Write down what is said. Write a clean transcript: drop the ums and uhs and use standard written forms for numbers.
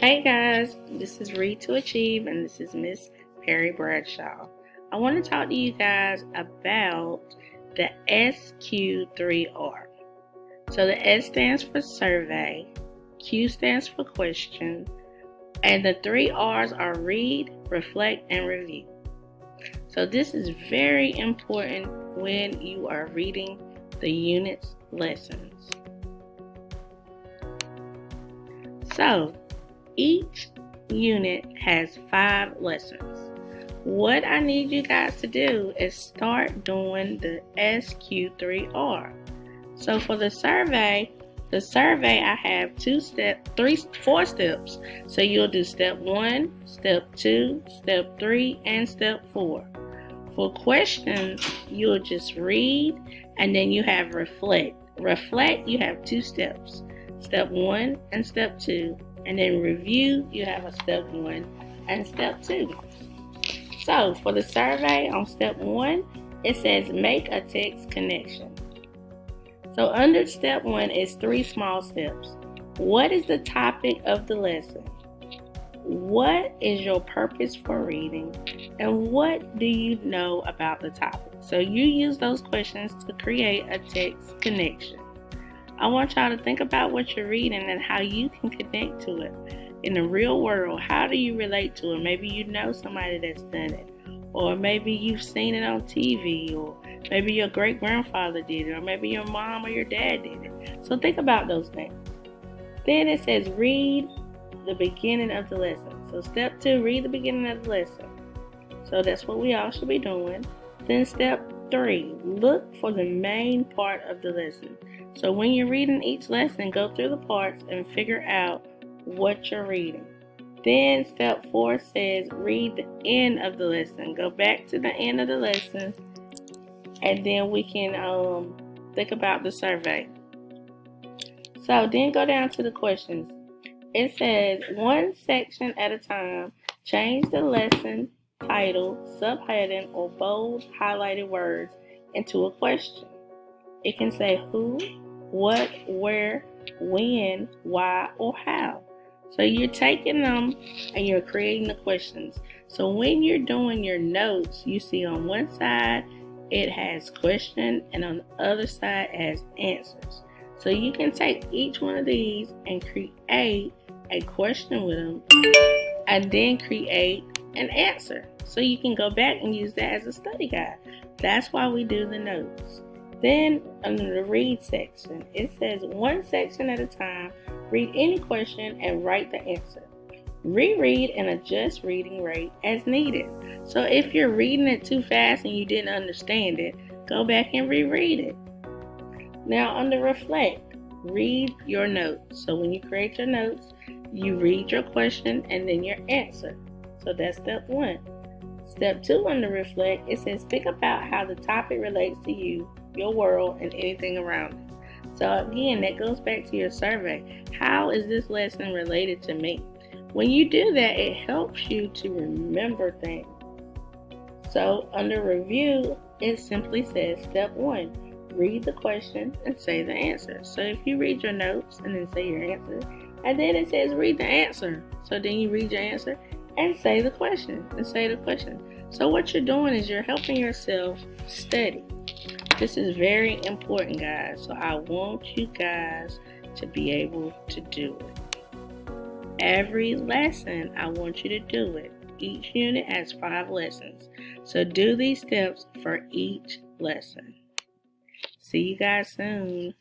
Hey guys, this is Read to Achieve and this is Miss Perry Bradshaw. I want to talk to you guys about the SQ3R. So the S stands for survey, Q stands for question, and the three R's are read, reflect, and review. So this is very important when you are reading the unit's lessons. So each unit has 5 lessons. What I need you guys to do is start doing the SQ3R. So for the survey I have 4 steps. So you'll do step 1, step 2, step 3, and step 4. For questions, you'll just read and then you have reflect. Reflect, you have 2 steps. Step 1 and step 2. And then review, you have a step 1 and step 2. So for the survey on step 1, it says make a text connection. So under step 1 is 3 small steps. What is the topic of the lesson? What is your purpose for reading? And what do you know about the topic? So you use those questions to create a text connection. I want y'all to think about what you're reading and how you can connect to it. In the real world, how do you relate to it? Maybe you know somebody that's done it. Or maybe you've seen it on TV. Or maybe your great-grandfather did it. Or maybe your mom or your dad did it. So think about those things. Then it says read the beginning of the lesson. So step 2, read the beginning of the lesson. So that's what we all should be doing. Then step 3, look for the main part of the lesson. So when you're reading each lesson, go through the parts and figure out what you're reading. Then step 4 says read the end of the lesson. Go back to the end of the lesson and then we can think about the survey. So then go down to the questions. It says one section at a time, change the lesson title, subheading, or bold highlighted words into a question. It can say who, what, where, when, why, or how. So you're taking them and you're creating the questions. So when you're doing your notes, you see on one side it has question and on the other side it has answers. So you can take each one of these and create a question with them and then create an answer. So you can go back and use that as a study guide. That's why we do the notes. Then under the read section, it says one section at a time, read any question and write the answer. Reread and adjust reading rate as needed. So if you're reading it too fast and you didn't understand it, go back and reread it. Now under reflect, read your notes. So when you create your notes, you read your question and then your answer. So that's step 1. Step 2 under reflect, it says think about how the topic relates to you, your world, and anything around it. So again, that goes back to your survey. How is this lesson related to me? When you do that, it helps you to remember things. So under review, it simply says step 1, read the question and say the answer. So if you read your notes and then say your answer, and then it says read the answer. So then you read your answer and say the question and say the question. So what you're doing is you're helping yourself study. This is very important, guys. So I want you guys to be able to do it. Every lesson, I want you to do it. Each unit has 5 lessons. So do these steps for each lesson. See you guys soon.